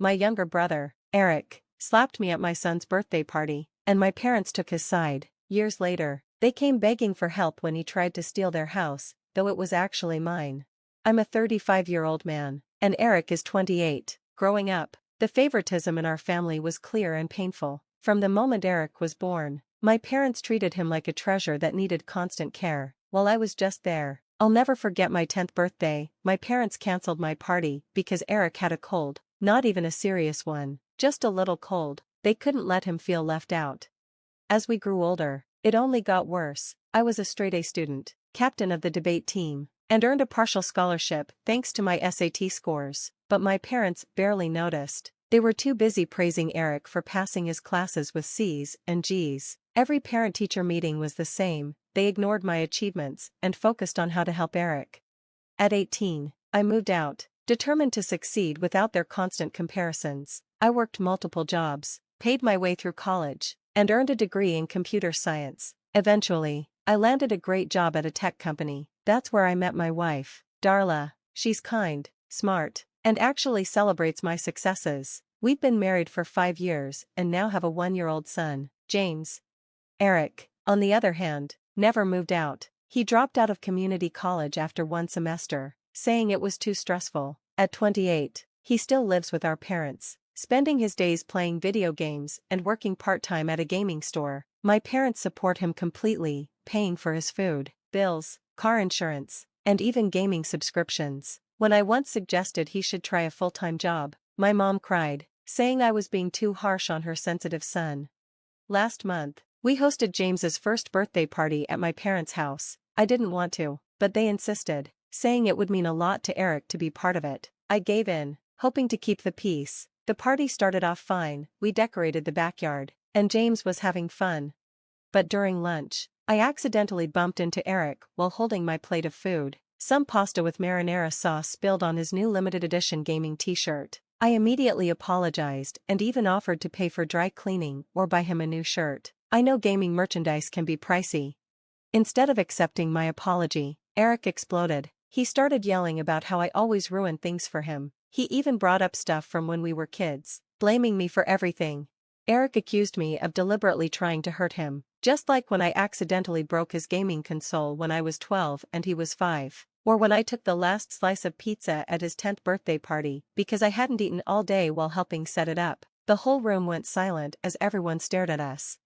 My younger brother, Eric, slapped me at my son's birthday party, and my parents took his side. Years later, they came begging for help when he tried to steal their house, though it was actually mine. I'm a 35-year-old man, and Eric is 28. Growing up, the favoritism in our family was clear and painful. From the moment Eric was born, my parents treated him like a treasure that needed constant care, while I was just there. I'll never forget my 10th birthday. My parents canceled my party because Eric had a cold, not even a serious one, just a little cold. They couldn't let him feel left out. As we grew older, it only got worse. I was a straight-A student, captain of the debate team, and earned a partial scholarship thanks to my SAT scores, but my parents barely noticed. They were too busy praising Eric for passing his classes with C's and G's. Every parent-teacher meeting was the same. They ignored my achievements and focused on how to help Eric. At 18, I moved out, determined to succeed without their constant comparisons. I worked multiple jobs, paid my way through college, and earned a degree in computer science. Eventually, I landed a great job at a tech company. That's where I met my wife, Darla. She's kind, smart, and actually celebrates my successes. We've been married for 5 years and now have a 1-year-old son, James. Eric, on the other hand, never moved out. He dropped out of community college after 1 semester, saying it was too stressful. At 28, he still lives with our parents, spending his days playing video games and working part-time at a gaming store. My parents support him completely, paying for his food, bills, car insurance, and even gaming subscriptions. When I once suggested he should try a full-time job, my mom cried, saying I was being too harsh on her sensitive son. Last month, we hosted James's first birthday party at my parents' house. I didn't want to, but they insisted, saying it would mean a lot to Eric to be part of it. I gave in, hoping to keep the peace. The party started off fine. We decorated the backyard, and James was having fun. But during lunch, I accidentally bumped into Eric while holding my plate of food. Some pasta with marinara sauce spilled on his new limited edition gaming t-shirt. I immediately apologized and even offered to pay for dry cleaning or buy him a new shirt. I know gaming merchandise can be pricey. Instead of accepting my apology, Eric exploded. He started yelling about how I always ruin things for him. He even brought up stuff from when we were kids, blaming me for everything. Eric accused me of deliberately trying to hurt him, just like when I accidentally broke his gaming console when I was 12 and he was 5. Or when I took the last slice of pizza at his 10th birthday party because I hadn't eaten all day while helping set it up. The whole room went silent as everyone stared at us.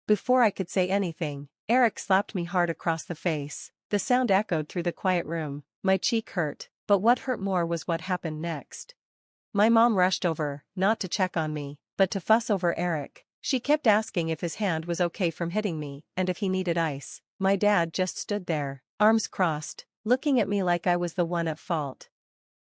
Before I could say anything, Eric slapped me hard across the face. The sound echoed through the quiet room. My cheek hurt, but what hurt more was what happened next. My mom rushed over, not to check on me, but to fuss over Eric. She kept asking if his hand was okay from hitting me and if he needed ice. My dad just stood there, arms crossed, looking at me like I was the one at fault.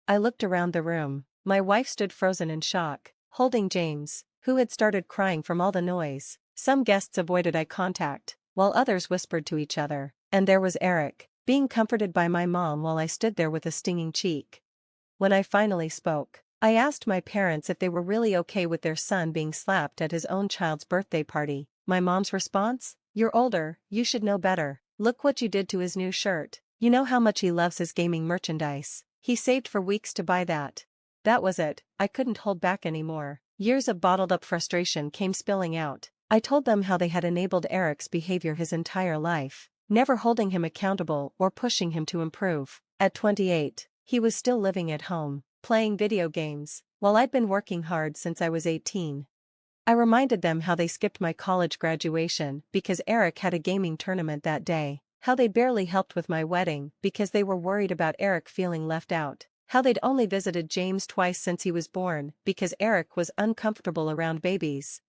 I looked around the room. My wife stood frozen in shock, holding James, who had started crying from all the noise. Some guests avoided eye contact, while others whispered to each other. And there was Eric, being comforted by my mom while I stood there with a stinging cheek. When I finally spoke, I asked my parents if they were really okay with their son being slapped at his own child's birthday party. My mom's response? "You're older, you should know better. Look what you did to his new shirt. You know how much he loves his gaming merchandise. He saved for weeks to buy that." That was it. I couldn't hold back anymore. Years of bottled-up frustration came spilling out. I told them how they had enabled Eric's behavior his entire life, never holding him accountable or pushing him to improve. At 28, he was still living at home, playing video games, while I'd been working hard since I was 18. I reminded them how they skipped my college graduation because Eric had a gaming tournament that day, how they barely helped with my wedding because they were worried about Eric feeling left out, how they'd only visited James twice since he was born because Eric was uncomfortable around babies.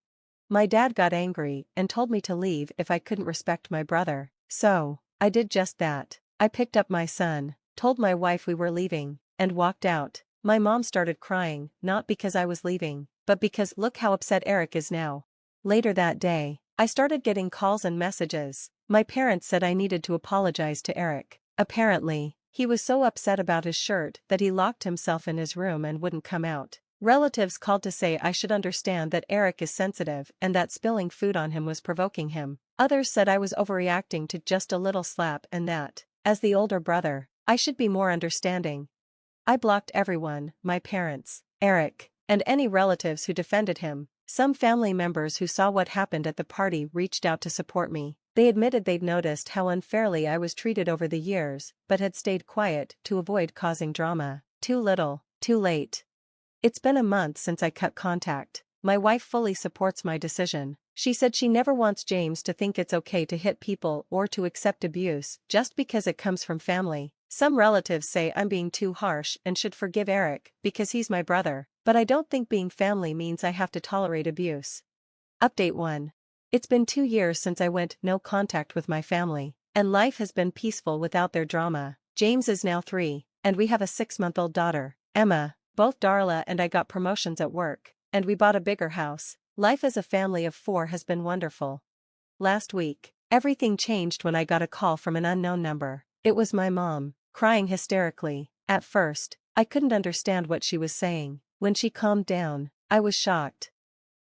My dad got angry and told me to leave if I couldn't respect my brother. So, I did just that. I picked up my son, told my wife we were leaving, and walked out. My mom started crying, not because I was leaving, but because look how upset Eric is now. Later that day, I started getting calls and messages. My parents said I needed to apologize to Eric. Apparently, he was so upset about his shirt that he locked himself in his room and wouldn't come out. Relatives called to say I should understand that Eric is sensitive and that spilling food on him was provoking him. Others said I was overreacting to just a little slap and that, as the older brother, I should be more understanding. I blocked everyone, my parents, Eric, and any relatives who defended him. Some family members who saw what happened at the party reached out to support me. They admitted they'd noticed how unfairly I was treated over the years, but had stayed quiet to avoid causing drama. Too little, too late. It's been a month since I cut contact. My wife fully supports my decision. She said she never wants James to think it's okay to hit people or to accept abuse just because it comes from family. Some relatives say I'm being too harsh and should forgive Eric because he's my brother, but I don't think being family means I have to tolerate abuse. Update 1. It's been 2 years since I went no contact with my family, and life has been peaceful without their drama. James is now 3, and we have a 6-month-old daughter, Emma. Both Darla and I got promotions at work, and we bought a bigger house. Life as a family of 4 has been wonderful. Last week, everything changed when I got a call from an unknown number. It was my mom, crying hysterically. At first, I couldn't understand what she was saying. When she calmed down, I was shocked.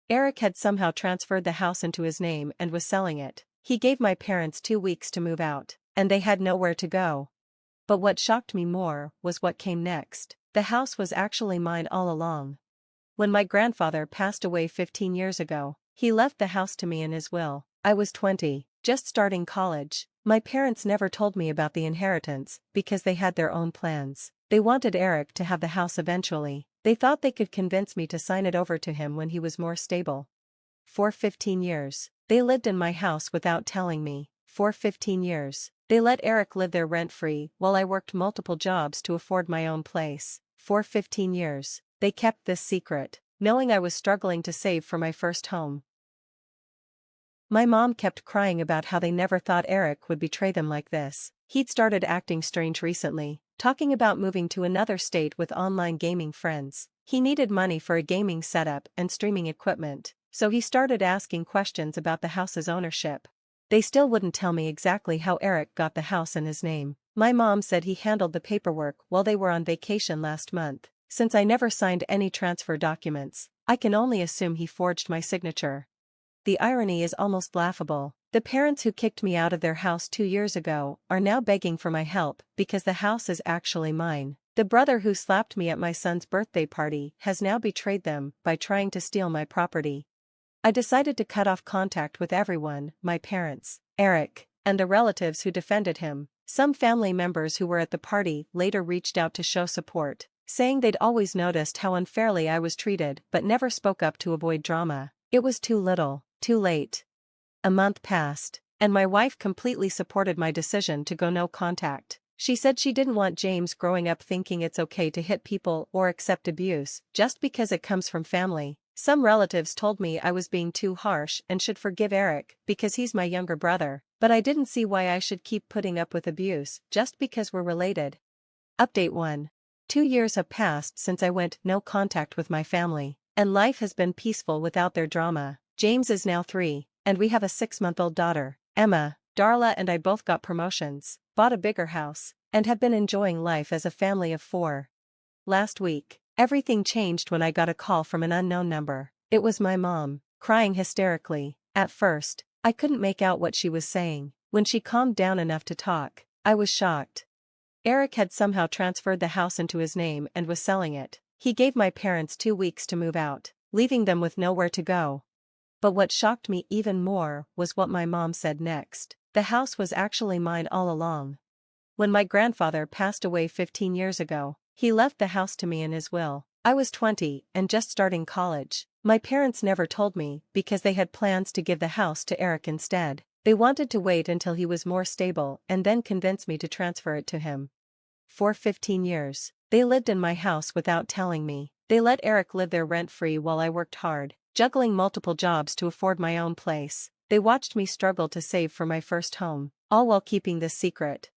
Eric had somehow transferred the house into his name and was selling it. He gave my parents 2 weeks to move out, and they had nowhere to go. But what shocked me more was what came next. The house was actually mine all along. When my grandfather passed away 15 years ago, he left the house to me in his will. I was 20, just starting college. My parents never told me about the inheritance because they had their own plans. They wanted Eric to have the house eventually. They thought they could convince me to sign it over to him when he was more stable. For 15 years, they lived in my house without telling me. For 15 years, they let Eric live there rent-free while I worked multiple jobs to afford my own place. For 15 years, they kept this secret, knowing I was struggling to save for my first home. My mom kept crying about how they never thought Eric would betray them like this. He'd started acting strange recently, talking about moving to another state with online gaming friends. He needed money for a gaming setup and streaming equipment, so he started asking questions about the house's ownership. They still wouldn't tell me exactly how Eric got the house in his name. My mom said he handled the paperwork while they were on vacation last month. Since I never signed any transfer documents, I can only assume he forged my signature. The irony is almost laughable. The parents who kicked me out of their house 2 years ago are now begging for my help because the house is actually mine. The brother who slapped me at my son's birthday party has now betrayed them by trying to steal my property. I decided to cut off contact with everyone, my parents, Eric, and the relatives who defended him. Some family members who were at the party later reached out to show support, saying they'd always noticed how unfairly I was treated but never spoke up to avoid drama. It was too little, too late. A month passed, and my wife completely supported my decision to go no contact. She said she didn't want James growing up thinking it's okay to hit people or accept abuse just because it comes from family. Some relatives told me I was being too harsh and should forgive Eric because he's my younger brother, but I didn't see why I should keep putting up with abuse just because we're related. Update 1. 2 years have passed since I went no contact with my family, and life has been peaceful without their drama. James is now 3, and we have a 6-month-old daughter, Emma. Darla and I both got promotions, bought a bigger house, and have been enjoying life as a family of 4. Last week, everything changed when I got a call from an unknown number. It was my mom, crying hysterically. At first, I couldn't make out what she was saying. When she calmed down enough to talk, I was shocked. Eric had somehow transferred the house into his name and was selling it. He gave my parents 2 weeks to move out, leaving them with nowhere to go. But what shocked me even more was what my mom said next. The house was actually mine all along. When my grandfather passed away 15 years ago, he left the house to me in his will. I was 20 and just starting college. My parents never told me because they had plans to give the house to Eric instead. They wanted to wait until he was more stable and then convince me to transfer it to him. For 15 years, they lived in my house without telling me. They let Eric live there rent-free while I worked hard, juggling multiple jobs to afford my own place. They watched me struggle to save for my first home, all while keeping this secret.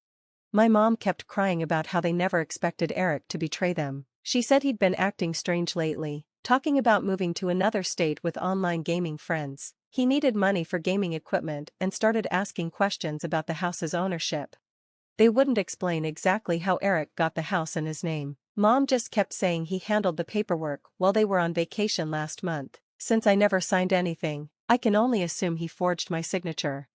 My mom kept crying about how they never expected Eric to betray them. She said he'd been acting strange lately, talking about moving to another state with online gaming friends. He needed money for gaming equipment and started asking questions about the house's ownership. They wouldn't explain exactly how Eric got the house in his name. Mom just kept saying he handled the paperwork while they were on vacation last month. Since I never signed anything, I can only assume he forged my signature.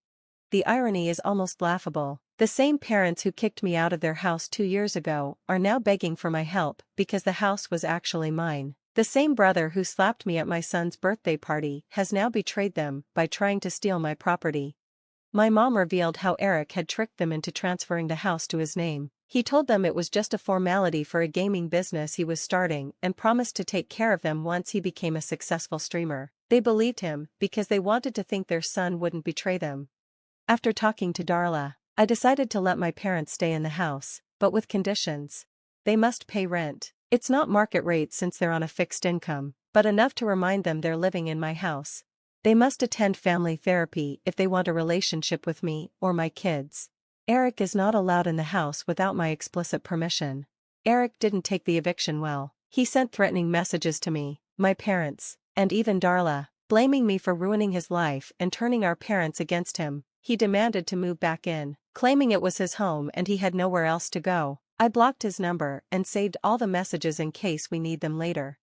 The irony is almost laughable. The same parents who kicked me out of their house 2 years ago are now begging for my help because the house was actually mine. The same brother who slapped me at my son's birthday party has now betrayed them by trying to steal my property. My mom revealed how Eric had tricked them into transferring the house to his name. He told them it was just a formality for a gaming business he was starting and promised to take care of them once he became a successful streamer. They believed him because they wanted to think their son wouldn't betray them. After talking to Darla, I decided to let my parents stay in the house, but with conditions. They must pay rent. It's not market rate since they're on a fixed income, but enough to remind them they're living in my house. They must attend family therapy if they want a relationship with me or my kids. Eric is not allowed in the house without my explicit permission. Eric didn't take the eviction well. He sent threatening messages to me, my parents, and even Darla, blaming me for ruining his life and turning our parents against him. He demanded to move back in, claiming it was his home and he had nowhere else to go. I blocked his number and saved all the messages in case we need them later.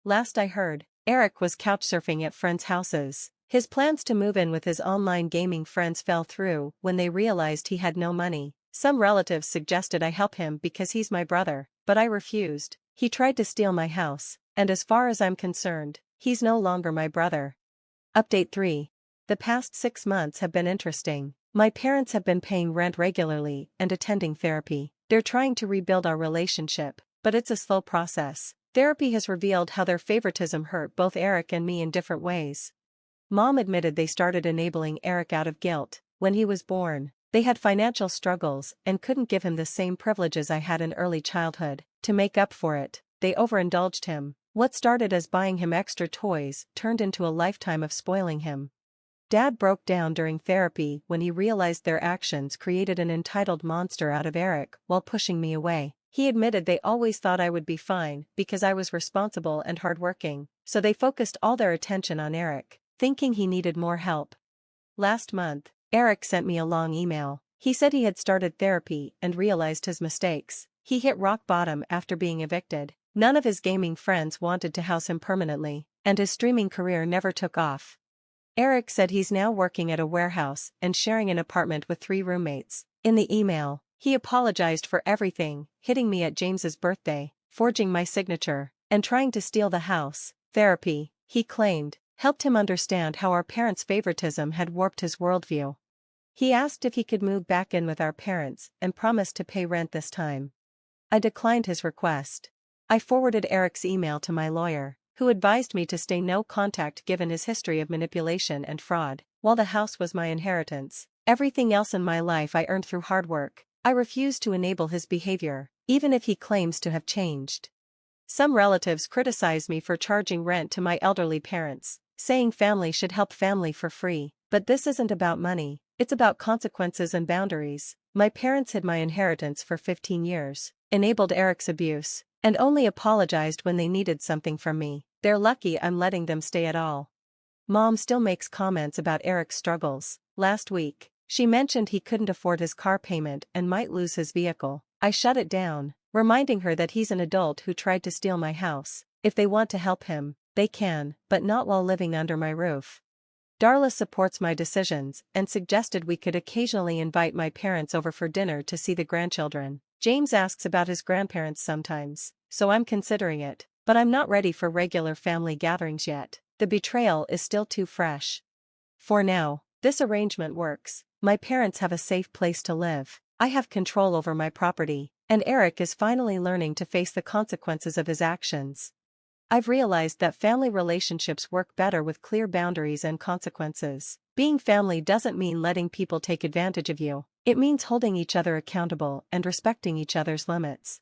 Last I heard, Eric was couchsurfing at friends' houses. His plans to move in with his online gaming friends fell through when they realized he had no money. Some relatives suggested I help him because he's my brother, but I refused. He tried to steal my house, and as far as I'm concerned, he's no longer my brother. Update 3. The past 6 months have been interesting. My parents have been paying rent regularly and attending therapy. They're trying to rebuild our relationship, but it's a slow process. Therapy has revealed how their favoritism hurt both Eric and me in different ways. Mom admitted they started enabling Eric out of guilt. When he was born, they had financial struggles and couldn't give him the same privileges I had in early childhood. To make up for it, they overindulged him. What started as buying him extra toys turned into a lifetime of spoiling him. Dad broke down during therapy when he realized their actions created an entitled monster out of Eric while pushing me away. He admitted they always thought I would be fine because I was responsible and hardworking, so they focused all their attention on Eric, thinking he needed more help. Last month, Eric sent me a long email. He said he had started therapy and realized his mistakes. He hit rock bottom after being evicted. None of his gaming friends wanted to house him permanently, and his streaming career never took off. Eric said he's now working at a warehouse and sharing an apartment with 3 roommates. In the email, he apologized for everything, hitting me at James's birthday, forging my signature, and trying to steal the house. Therapy, he claimed, helped him understand how our parents' favoritism had warped his worldview. He asked if he could move back in with our parents and promised to pay rent this time. I declined his request. I forwarded Eric's email to my lawyer, who advised me to stay no contact given his history of manipulation and fraud. While the house was my inheritance, everything else in my life I earned through hard work. I refused to enable his behavior, even if he claims to have changed. Some relatives criticize me for charging rent to my elderly parents, saying family should help family for free. But this isn't about money, it's about consequences and boundaries. My parents hid my inheritance for 15 years, enabled Eric's abuse, and only apologized when they needed something from me. They're lucky I'm letting them stay at all. Mom still makes comments about Eric's struggles. Last week, she mentioned he couldn't afford his car payment and might lose his vehicle. I shut it down, reminding her that he's an adult who tried to steal my house. If they want to help him, they can, but not while living under my roof. Darla supports my decisions and suggested we could occasionally invite my parents over for dinner to see the grandchildren. James asks about his grandparents sometimes, so I'm considering it, but I'm not ready for regular family gatherings yet. The betrayal is still too fresh. For now, this arrangement works. My parents have a safe place to live. I have control over my property, and Eric is finally learning to face the consequences of his actions. I've realized that family relationships work better with clear boundaries and consequences. Being family doesn't mean letting people take advantage of you. It means holding each other accountable and respecting each other's limits.